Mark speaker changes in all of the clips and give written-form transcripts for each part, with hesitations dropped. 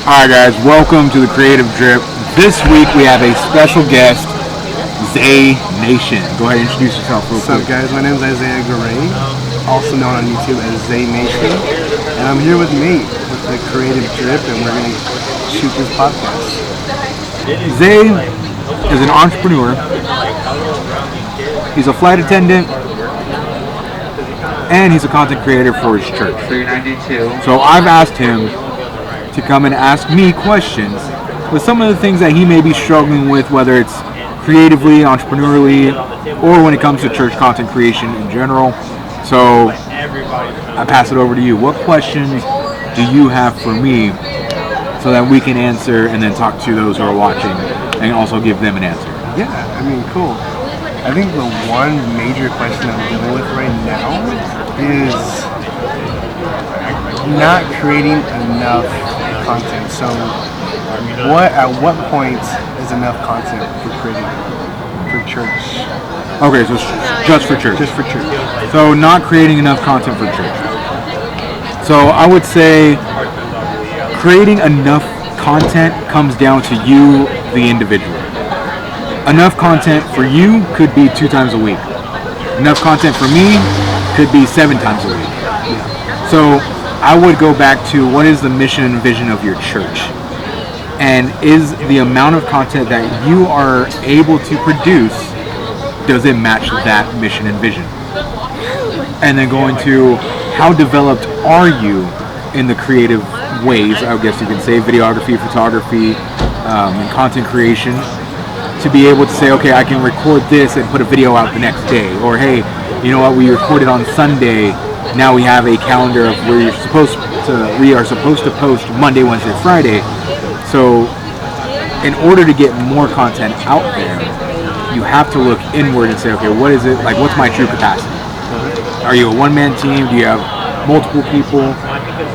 Speaker 1: Alright guys, welcome to the Creative Drip. This week we have a special guest, Zay Nation. Go ahead and introduce yourself real quick.
Speaker 2: What's up guys, my name is Isaiah Garay, also known on YouTube as Zay Nation. And I'm here with Nate with the Creative Drip and we're going to shoot this podcast.
Speaker 1: Zay is an entrepreneur. He's a flight attendant. And he's a content creator for his church. So I've asked him to come and ask me questions with some of the things that he may be struggling with, whether it's creatively, entrepreneurially, or when it comes to church content creation in general. So I pass it over to you. What questions do you have for me so that we can answer and then talk to those who are watching and also give them an answer?
Speaker 2: Yeah, I mean, cool. I think the one major question I'm dealing with right now is not creating enough content. So at what point is enough content for creating for church?
Speaker 1: Okay, so just for church.
Speaker 2: Just for church.
Speaker 1: So not creating enough content for church. So I would say creating enough content comes down to you, the individual. Enough content for you could be 2 times a week. Enough content for me could be 7 times a week. So I would go back to what is the mission and vision of your church? And is the amount of content that you are able to produce, does it match that mission and vision? And then going to how developed are you in the creative ways, I guess you can say, videography, photography, and content creation, to be able to say, okay, I can record this and put a video out the next day. Or hey, you know what, we recorded on Sunday, now we have a calendar of where we are supposed to post Monday, Wednesday, Friday. So in order to get more content out there, you have to look inward and say, okay, what is it, like what's my true capacity? Are you a one-man team? Do you have multiple people?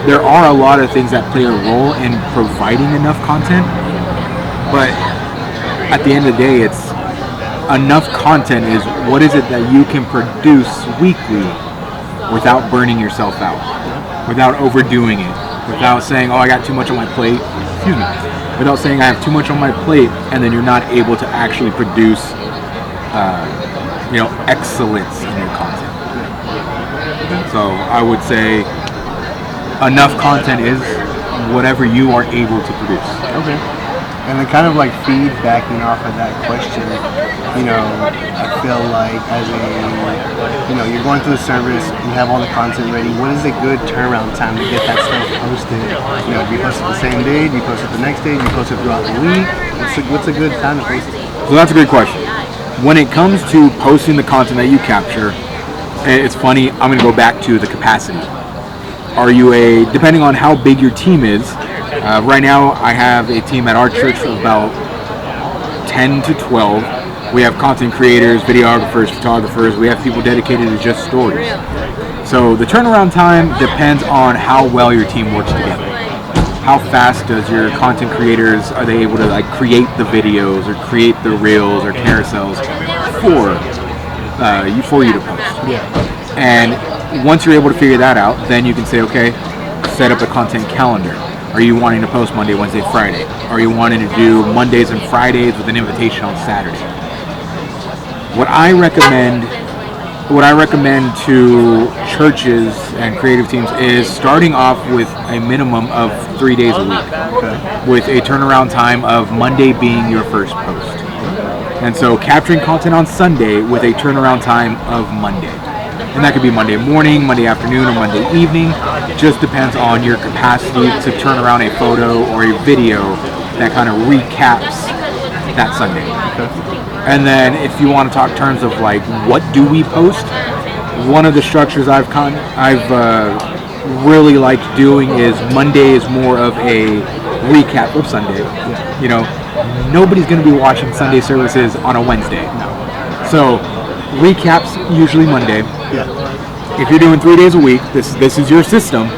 Speaker 1: There are a lot of things that play a role in providing enough content, but at the end of the day, it's enough content is what is it that you can produce weekly without burning yourself out, without overdoing it, without saying, oh, I got too much on my plate, without saying I have too much on my plate, and then you're not able to actually produce, excellence in your content. So I would say enough content is whatever you are able to produce.
Speaker 2: Okay. And then kind of like feedbacking off of that question, I feel like as you're going through the service, you have all the content ready, what is a good turnaround time to get that stuff posted? Do you post it the same day? Do you post it the next day? Do you post it throughout the week? What's a good time to post it?
Speaker 1: So that's a great question. When it comes to posting the content that you capture, it's funny, I'm going to go back to the capacity. Are you depending on how big your team is, right now I have a team at our church of about 10 to 12. We have content creators, videographers, photographers. We have people dedicated to just stories. So the turnaround time depends on how well your team works together. How fast does your content creators, are they able to create the videos or create the reels or carousels for you to post?
Speaker 2: Yeah.
Speaker 1: And once you're able to figure that out, then you can say, okay, set up a content calendar. Are you wanting to post Monday, Wednesday, Friday? Are you wanting to do Mondays and Fridays with an invitation on Saturday? What I recommend to churches and creative teams is starting off with a minimum of 3 days a week, with a turnaround time of Monday being your first post. And so capturing content on Sunday with a turnaround time of Monday. And that could be Monday morning, Monday afternoon, or Monday evening. Just depends on your capacity to turn around a photo or a video that kind of recaps that Sunday. And then if you want to talk terms of what do we post, one of the structures I've really liked doing is Monday is more of a recap of Sunday. Nobody's going to be watching Sunday services on a Wednesday. So recaps usually Monday. If you're doing 3 days a week, this is your system.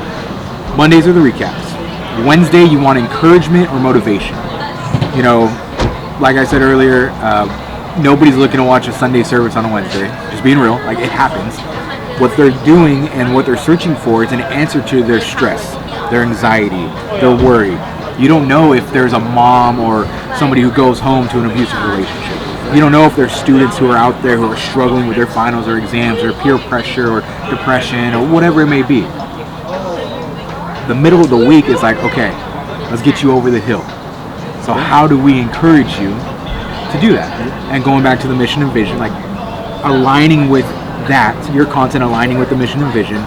Speaker 1: Mondays are the recaps. Wednesday you want encouragement or motivation. Like I said earlier, nobody's looking to watch a Sunday service on a Wednesday. Just being real, it happens. What they're doing and what they're searching for is an answer to their stress, their anxiety, their worry. You don't know if there's a mom or somebody who goes home to an abusive relationship. You don't know if there's students who are out there who are struggling with their finals or exams or peer pressure or depression or whatever it may be. The middle of the week is like, okay, let's get you over the hill. So how do we encourage you to do that? And going back to the mission and vision, like aligning with that, your content aligning with the mission and vision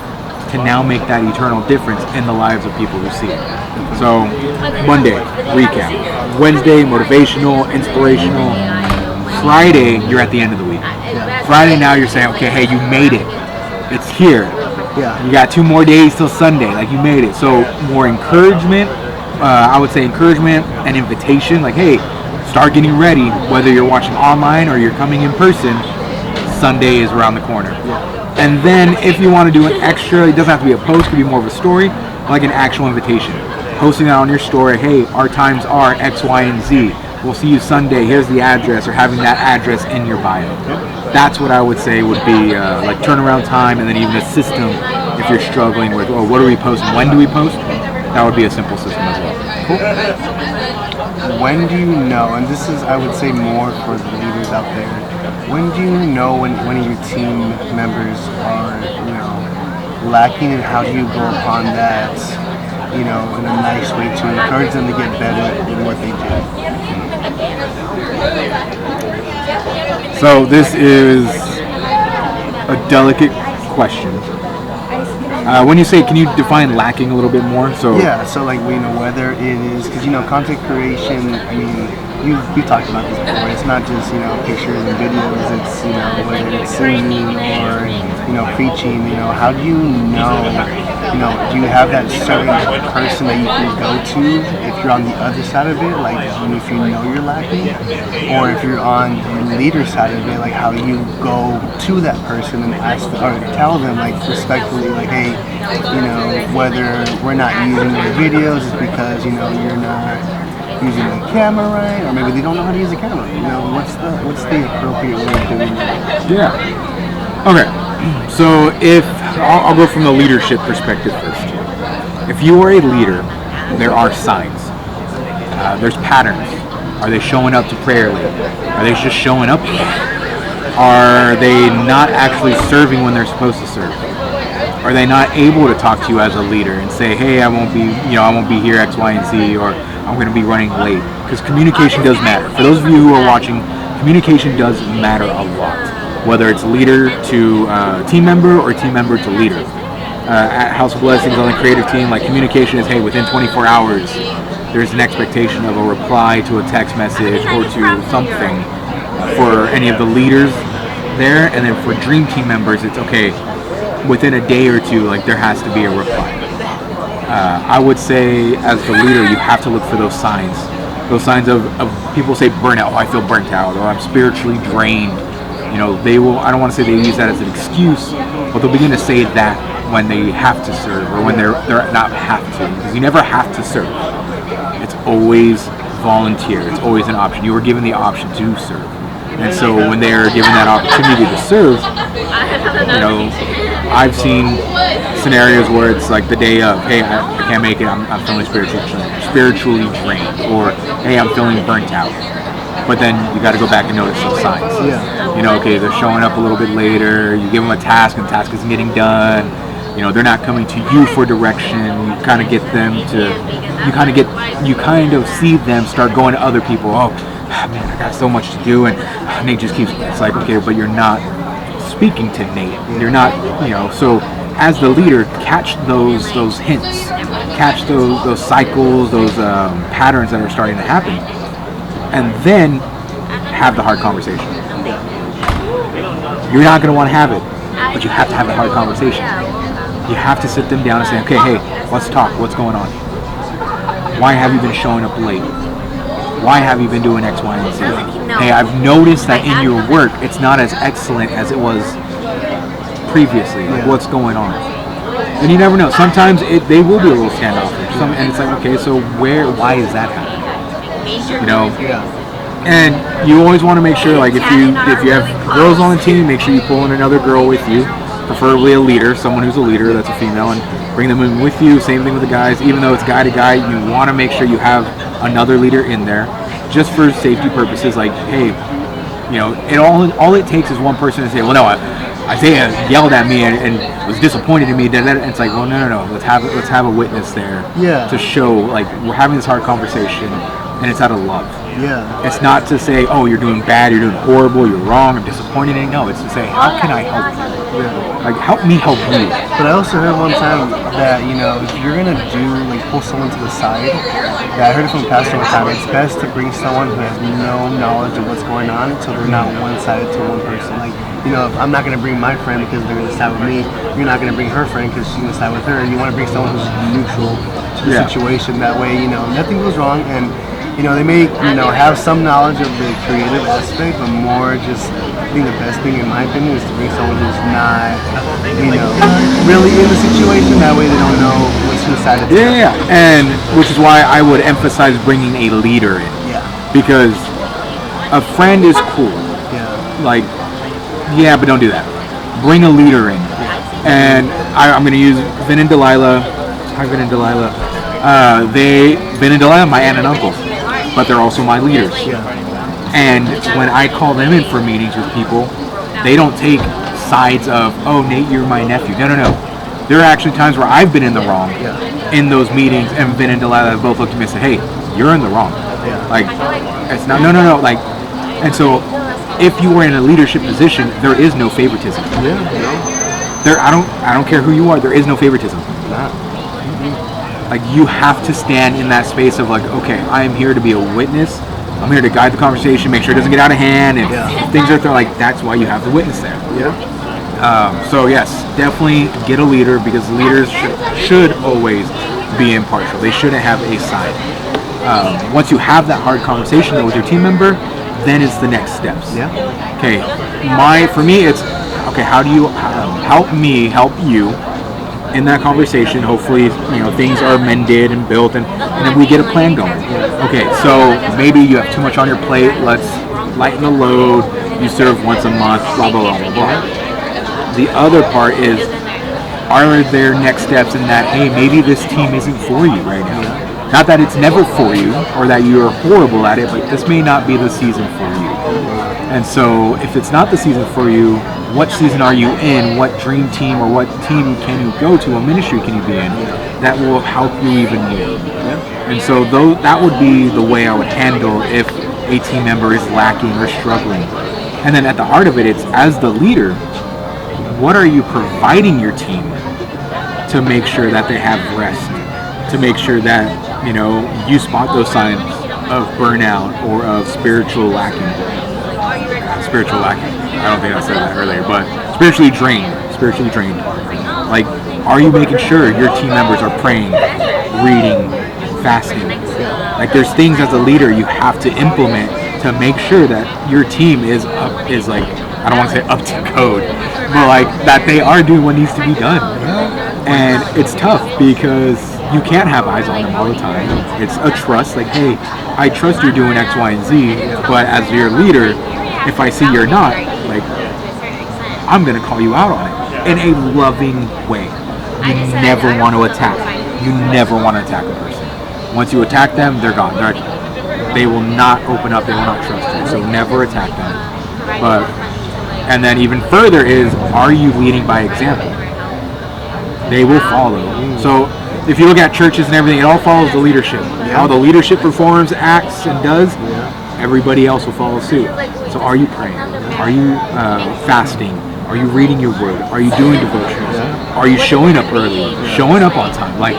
Speaker 1: to now make that eternal difference in the lives of people who see it. So Monday, recap. Wednesday, motivational, inspirational. Friday, you're at the end of the week. Friday, now you're saying, okay, hey, you made it. It's here.
Speaker 2: Yeah.
Speaker 1: You got 2 more days till Sunday. Like, you made it. So more encouragement. I would say encouragement and invitation. Like, hey, start getting ready. Whether you're watching online or you're coming in person, Sunday is around the corner. And then if you want to do an extra, it doesn't have to be a post, it could be more of a story, like an actual invitation. Posting that on your story, hey, our times are X, Y, and Z. We'll see you Sunday, here's the address, or having that address in your bio. That's what I would say would be like turnaround time, and then even a system if you're struggling with, oh, what do we post, when do we post? That would be a simple system as well.
Speaker 2: Cool. When do you know, and this is, I would say, more for the leaders out there, when do you know when one of your team members are, lacking, and how do you go upon that, in a nice way to encourage them to get better in what they do?
Speaker 1: So this is a delicate question. When you say, can you define lacking a little bit more? So
Speaker 2: yeah, so like whether it is, because content creation, I mean, we talked about this before. It's not just pictures and videos. It's whether it's singing or preaching. How do you know? Do you have that certain person that you can go to if you're on the other side of it, like if you know you're lacking, or if you're on the leader side of it, like how do you go to that person and ask or tell them like respectfully, like, hey, whether we're not using your videos is because you're not using the camera right, or maybe they don't know how to use the camera. What's the appropriate way of doing that?
Speaker 1: Yeah. Okay. So if I'll go from the leadership perspective first. If you are a leader, there are signs. There's patterns. Are they showing up to prayer late? Are they just showing up? Are they not actually serving when they're supposed to serve? Are they not able to talk to you as a leader and say, hey, I won't be here X, Y, and Z, or I'm going to be running late? Because communication does matter. For those of you who are watching, communication does matter a lot. Whether it's leader to team member or team member to leader. At House of Blessings on the creative team, like communication is, hey, within 24 hours, there's an expectation of a reply to a text message or to something for any of the leaders there. And then for dream team members, it's okay, within a day or two, like there has to be a reply. I would say as the leader, you have to look for those signs. Those signs of people say burnout, oh, I feel burnt out, or I'm spiritually drained. They will, I don't want to say they use that as an excuse, but they'll begin to say that when they have to serve or when they're not have to, because you never have to serve. It's always volunteer. It's always an option. You were given the option to serve. And so when they're given that opportunity to serve, I've seen scenarios where it's like the day of, hey, I can't make it, I'm feeling spiritually drained, or hey, I'm feeling burnt out. But then you got to go back and notice those signs.
Speaker 2: Yeah.
Speaker 1: Okay, they're showing up a little bit later. You give them a task, and the task isn't getting done. They're not coming to you for direction. You kind of get them to, you kind of see them start going to other people. Oh, man, I got so much to do, and Nate just keeps. It's like, okay, but you're not speaking to Nate. You're not, So as the leader, catch those hints, catch those cycles, those patterns that are starting to happen. And then have the hard conversation. You're not going to want to have it, but you have to have the hard conversation. You have to sit them down and say, okay, hey, let's talk. What's going on? Why have you been showing up late? Why have you been doing X, Y, and Z? Hey, I've noticed that in your work, it's not as excellent as it was previously. Like, what's going on? And you never know. Sometimes they will be a little standoffish. And it's like, okay, so why is that happening? And you always want to make sure, like if you have girls on the team, make sure you pull in another girl with you. preferably a leader, someone who's a leader that's a female, and bring them in with you. Same thing with the guys. Even though it's guy to guy, you want to make sure you have another leader in there, just for safety purposes. Like, hey, all it takes is one person to say, well, no, Isaiah yelled at me and was disappointed in me. And it's like, well, no. Let's have a witness there to show, like, we're having this hard conversation, and it's out of love.
Speaker 2: Yeah.
Speaker 1: It's not to say, oh, you're doing bad, you're doing horrible, you're wrong, I'm disappointed. No, it's to say, how can I help you?
Speaker 2: Yeah.
Speaker 1: Like, help me help you.
Speaker 2: But I also heard one time that, if you're going to pull someone to the side, I heard it from a pastor one time, it's best to bring someone who has no knowledge of what's going on so they're not one-sided to one person. Like, if I'm not going to bring my friend because they're going to side with me, you're not going to bring her friend because she's going to side with her. You want to bring someone who's neutral to the situation. That way, nothing goes wrong, and they may, have some knowledge of the creative aspect, but more just, I think the best thing in my opinion is to bring someone who's not, really in the situation. That way they don't know what's inside of it.
Speaker 1: Yeah, and which is why I would emphasize bringing a leader in.
Speaker 2: Yeah.
Speaker 1: Because a friend is cool.
Speaker 2: Yeah.
Speaker 1: Like, yeah, but don't do that. Bring a leader in. And I'm going to use Vin and Delilah. Hi, Vin and Delilah. Vin and Delilah, my aunt and uncle. But they're also my leaders.
Speaker 2: Yeah.
Speaker 1: And when I call them in for meetings with people, they don't take sides of, oh, Nate, you're my nephew. No. There are actually times where I've been in the wrong in those meetings, and Vin and Delilah have both looked at me and said, hey, you're in the wrong.
Speaker 2: Yeah.
Speaker 1: Like, it's not, no. Like, and so if you were in a leadership position, there is no favoritism.
Speaker 2: Yeah.
Speaker 1: I don't care who you are, there is no favoritism. Like, you have to stand in that space of, like, okay, I am here to be a witness. I'm here to guide the conversation, make sure it doesn't get out of hand, and things are like, that's why you have the witness there.
Speaker 2: Yeah.
Speaker 1: So yes, definitely get a leader, because leaders should always be impartial. They shouldn't have a side. Once you have that hard conversation though with your team member, then it's the next steps.
Speaker 2: Yeah.
Speaker 1: Okay. For me, it's okay. How do you help me help you? In that conversation, hopefully, things are mended and built, and then we get a plan going. Okay, so maybe you have too much on your plate. Let's lighten the load. You serve once a month. Blah blah blah blah blah. The other part is, are there next steps in that? Hey, maybe this team isn't for you right now. Not that it's never for you or that you are horrible at it, but this may not be the season for you. And so, if it's not the season for you, what season are you in? What dream team or what team can you go to? What ministry can you be in that will help you even more? And so that would be the way I would handle if a team member is lacking or struggling. And then at the heart of it, it's as the leader, what are you providing your team to make sure that they have rest? To make sure that, you spot those signs of burnout or of spiritual lacking. I don't think I said that earlier, but spiritually drained. Like, are you making sure your team members are praying, reading, fasting? Like, there's things as a leader you have to implement to make sure that your team is like, I don't want to say up to code, but like that they are doing what needs to be done. And it's tough because you can't have eyes on them all the time. It's a trust, like, hey, I trust you're doing X, Y, and Z, but as your leader, if I see you're not, like, I'm going to call you out on it in a loving way. You never want to attack. You never want to attack a person. Once you attack them, they're gone. They will not open up. They will not trust you. So never attack them. And then even further is, are you leading by example? They will follow. So if you look at churches and everything, it all follows the leadership. How the leadership performs, acts, and does, everybody else will follow suit. So are you praying? Are you fasting? Are you reading your word? Are you doing devotionals? Are you showing up early? Showing up on time? Like,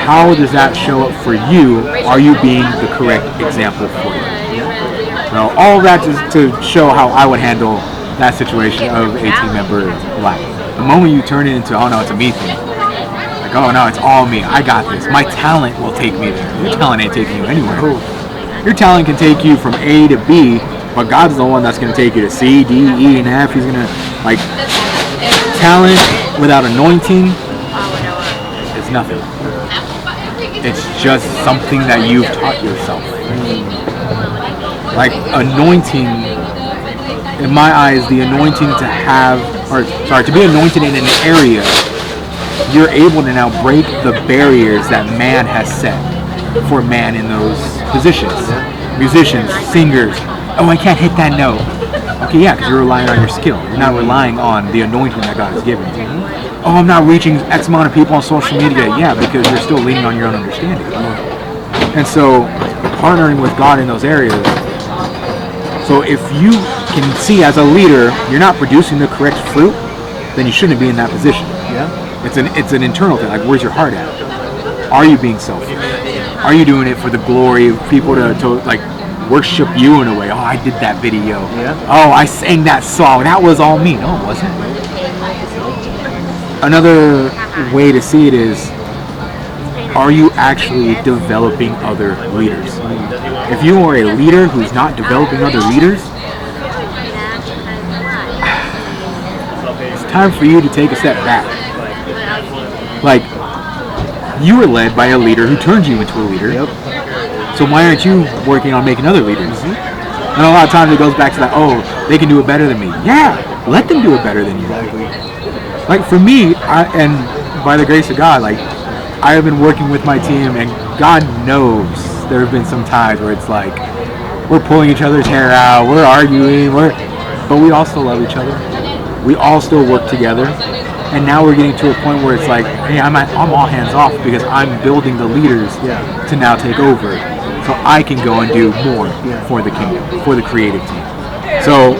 Speaker 1: how does that show up for you? Are you being the correct example for you? Now, all of that to show how I would handle that situation of a team member lacking. The moment you turn it into, oh no, it's a me thing. Like, oh no, it's all me. I got this. My talent will take me there. Your talent ain't taking you anywhere. Your talent can take you from A to B, but God's the one that's going to take you to C, D, E, and F. He's going to, like, talent without anointing is nothing. It's just something that you've taught yourself. Like, anointing, in my eyes, the anointing to have or sorry, to be anointed in an area, you're able to now break the barriers that man has set for man in those positions. Musicians, singers. Oh, I can't hit that note. Okay, yeah, because you're relying on your skill. You're not relying on the anointing that God has given you. Oh, I'm not reaching X amount of people on social media. Yeah, because you're still leaning on your own understanding. And so, partnering with God in those areas. So if you can see as a leader, you're not producing the correct fruit, then you shouldn't be in that position.
Speaker 2: Yeah.
Speaker 1: It's an internal thing. Like, where's your heart at? Are you being selfish? Are you doing it for the glory of people to like worship you in a way? Oh, I did that video.
Speaker 2: Yeah.
Speaker 1: Oh, I sang that song. That was all me. No, it wasn't. Another way to see it is, are you actually developing other leaders? If you are a leader who's not developing other leaders, it's time for you to take a step back. Like, you were led by a leader who turned you into a leader.
Speaker 2: Yep.
Speaker 1: So why aren't you working on making other leaders? And a lot of times it goes back to that, oh, they can do it better than me. Yeah, let them do it better than you.
Speaker 2: Exactly.
Speaker 1: Like for me, and by the grace of God, like I have been working with my team, and God knows there have been some times where it's like we're pulling each other's hair out, we're arguing, but we all still love each other. We all still work together. And now we're getting to a point where it's like, hey, I'm all hands off because I'm building the leaders to now take over, so I can go and do more for the kingdom, for the creative team. So,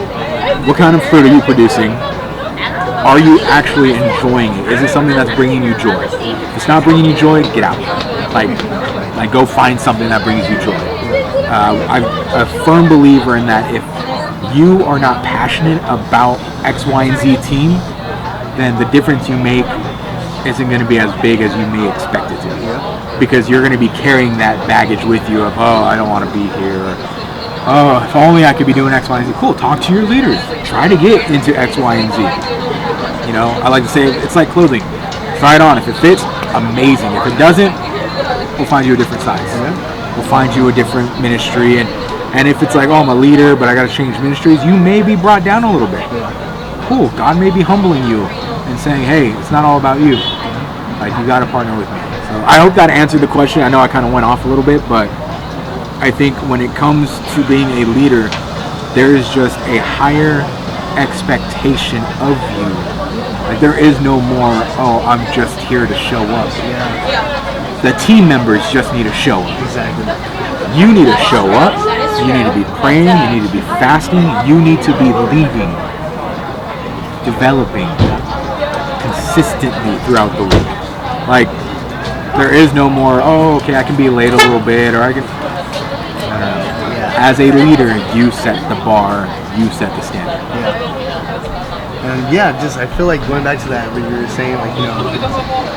Speaker 1: what kind of fruit are you producing? Are you actually enjoying it? Is it something that's bringing you joy? If it's not bringing you joy, get out. Like go find something that brings you joy. I'm a firm believer in that if you are not passionate about X, Y, and Z team, then the difference you make isn't going to be as big as you may expect it to be. Because you're going to be carrying that baggage with you of, oh, I don't want to be here. Or, oh, if only I could be doing X, Y, and Z. Cool, talk to your leaders. Try to get into X, Y, and Z. You know, I like to say it's like clothing. Try it on. If it fits, amazing. If it doesn't, we'll find you a different size. We'll find you a different ministry. And if it's like, oh, I'm a leader, but I got to change ministries, you may be brought down a little bit. Cool, God may be humbling you and saying, hey, it's not all about you. Like, you got to partner with me. So I hope that answered the question. I know I kind of went off a little bit, but I think when it comes to being a leader, there is just a higher expectation of you. Like, there is no more, oh, I'm just here to show up. The team members just need to show up.
Speaker 2: Exactly.
Speaker 1: You need to show up. You need to be praying. You need to be fasting. You need to be leading, developing consistently throughout the week. Like, there is no more, oh, okay, I can be late a little bit, or I can. As a leader, you set the bar, you set the standard.
Speaker 2: And I feel like going back to that, when you were saying, like, you know,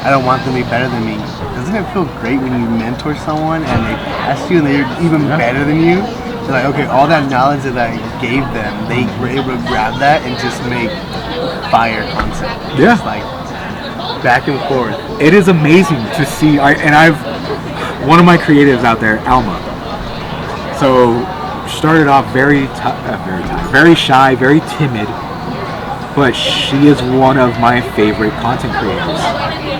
Speaker 2: I don't want them to be better than me. Doesn't it feel great when you mentor someone and they pass you and they're even better than you? You're like, okay, all that knowledge that I gave them, they were able to grab that and just make fire concept.
Speaker 1: Yeah.
Speaker 2: Just like back and forth.
Speaker 1: It is amazing to see. One of my creatives out there, Alma. So started off very shy, very timid, but she is one of my favorite content creators.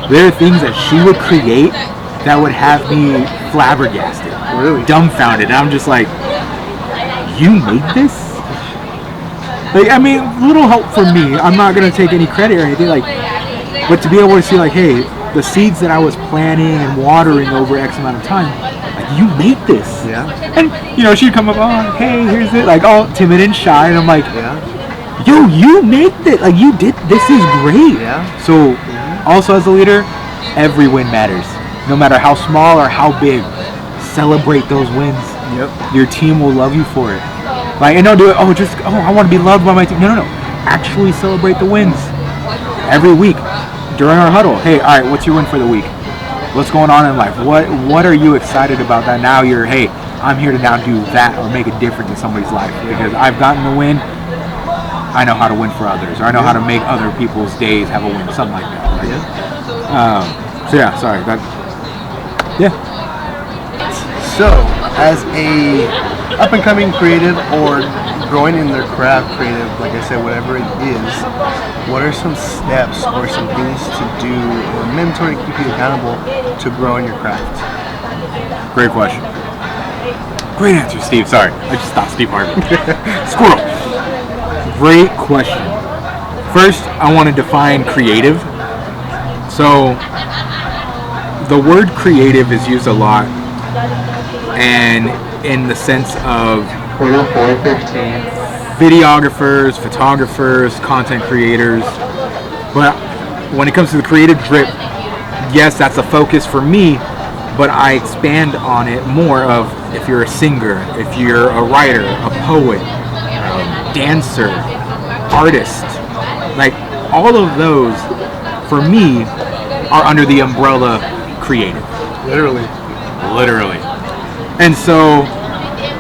Speaker 1: There are things that she would create that would have me flabbergasted,
Speaker 2: Really?
Speaker 1: dumbfounded. And I'm just like, you made this? Like, I mean, little help from me. I'm not gonna take any credit or anything. Like, but to be able to see, like, hey, the seeds that I was planting and watering over X amount of time, like, you made this.
Speaker 2: Yeah.
Speaker 1: And you know, she'd come up, oh, hey, here's it, like all timid and shy, and I'm like,
Speaker 2: Yeah.
Speaker 1: yo, you made this. Like, you did. This is great.
Speaker 2: Yeah.
Speaker 1: So, also as a leader, every win matters. No matter how small or how big, celebrate those wins.
Speaker 2: Yep.
Speaker 1: Your team will love you for it. Like, and don't do it, I want to be loved by my team. No. Actually celebrate the wins. Every week, during our huddle, hey, all right, what's your win for the week? What's going on in life? What are you excited about that now hey, I'm here to now do that or make a difference in somebody's life because I've gotten the win. I know how to win for others, or I know how to make other people's days have a win, something like that. Right?
Speaker 2: So, as a up and coming creative or growing in their craft creative, like I said, whatever it is, what are some steps or some things to do or mentor to keep you accountable to grow in your craft?
Speaker 1: Great question. Great answer, Steve. Sorry, I just thought Steve Harvey. Squirrel. Great question. First, I want to define creative. So, the word creative is used a lot, and in the sense of videographers, photographers, content creators. But when it comes to the creative drip, yes, that's a focus for me, but I expand on it more of if you're a singer, if you're a writer, a poet, dancer, artist, like all of those for me are under the umbrella creative.
Speaker 2: Literally.
Speaker 1: And so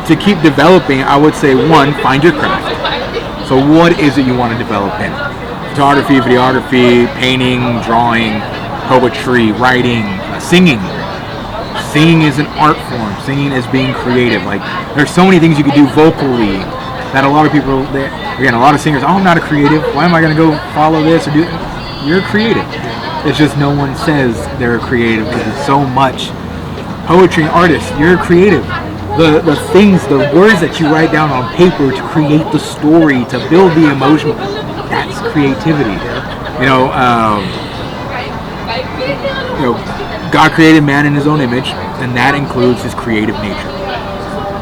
Speaker 1: to keep developing, I would say one, find your craft. So what is it you want to develop in? Photography, videography, painting, drawing, poetry, writing, singing. Singing is an art form. Singing is being creative. Like, there's so many things you could do vocally that a lot of people, again, a lot of singers, oh, I'm not a creative. Why am I going to go follow this or do it? You're creative. It's just no one says they're creative because it's so much. Poetry and artists, you're creative. The things, the words that you write down on paper to create the story, to build the emotion, that's creativity. God created man in his own image, and that includes his creative nature.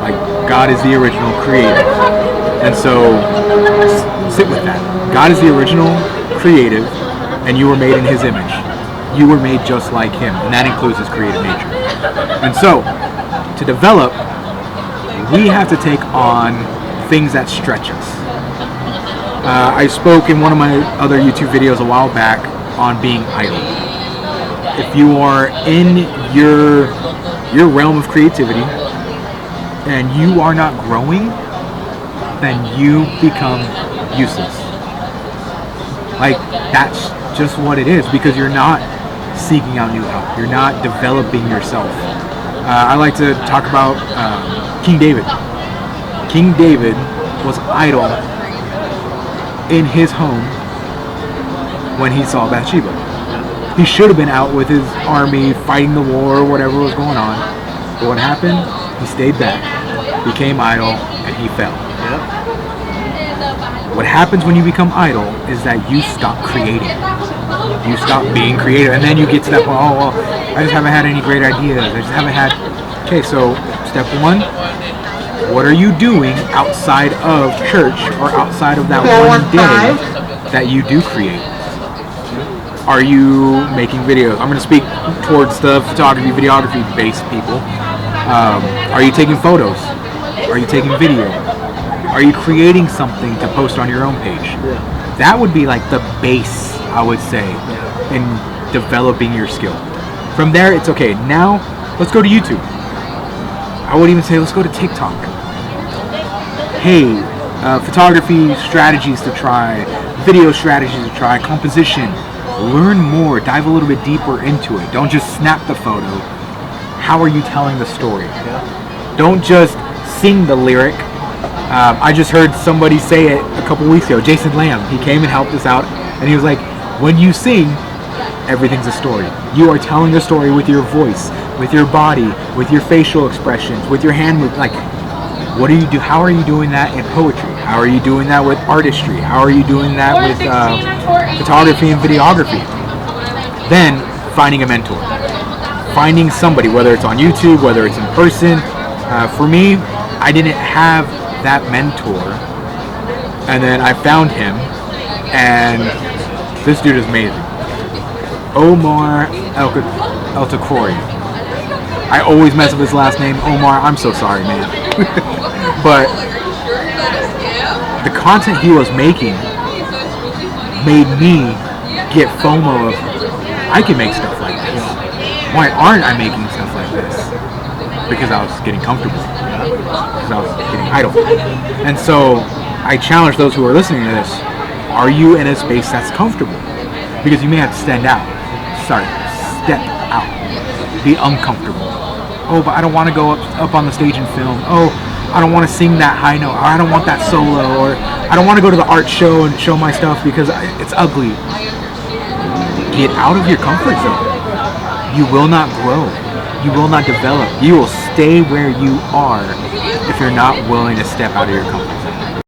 Speaker 1: Like, God is the original creator. And so, sit with that. God is the original creative, and you were made in his image. You were made just like him, and that includes his creative nature. And so, to develop, we have to take on things that stretch us. I spoke in one of my other YouTube videos a while back on being idle. If you are in your realm of creativity and you are not growing, then you become useless. Like, that's just what it is, because you're not seeking out new help. You're not developing yourself. I like to talk about King David. King David was idle in his home when he saw Bathsheba. He should have been out with his army fighting the war or whatever was going on. But what happened? He stayed back, became idle, and he fell. What happens when you become idle is that you stop creating. You stop being creative, and then you get to that point, oh, well, I just haven't had any great ideas. I just haven't had... Okay, so step one, what are you doing outside of church or outside of that one day that you do create? Are you making videos? I'm going to speak towards the photography, videography based people. Are you taking photos? Are you taking video? Are you creating something to post on your own page? That would be like the base, I would say, in developing your skill. From there, it's okay. Now, let's go to YouTube. I would even say let's go to TikTok. Hey, photography strategies to try, video strategies to try, composition. Learn more, dive a little bit deeper into it. Don't just snap the photo. How are you telling the story? Don't just sing the lyric. I just heard somebody say it a couple weeks ago, Jason Lamb. He came and helped us out, and he was like, when you sing, everything's a story. You are telling a story with your voice, with your body, with your facial expressions, with your hand movement. Like, what do you do? How are you doing that in poetry? How are you doing that with artistry? How are you doing that with photography and videography? Then, finding a mentor. Finding somebody, whether it's on YouTube, whether it's in person. For me, I didn't have that mentor, and then I found him, and this dude is amazing. Omar El-Takouri. I always mess up his last name. Omar, I'm so sorry, man. But the content he was making made me get FOMO of, I can make stuff like this. Why aren't I making stuff like this? Because I was getting comfortable. Because I was getting idle. And so I challenge those who are listening to this, are you in a space that's comfortable? Because you may have to step out. Be uncomfortable. Oh, but I don't want to go up on the stage and film. Oh, I don't want to sing that high note, or I don't want that solo, or I don't want to go to the art show and show my stuff because it's ugly. Get out of your comfort zone. You will not grow. You will not develop. You will stay where you are if you're not willing to step out of your comfort zone.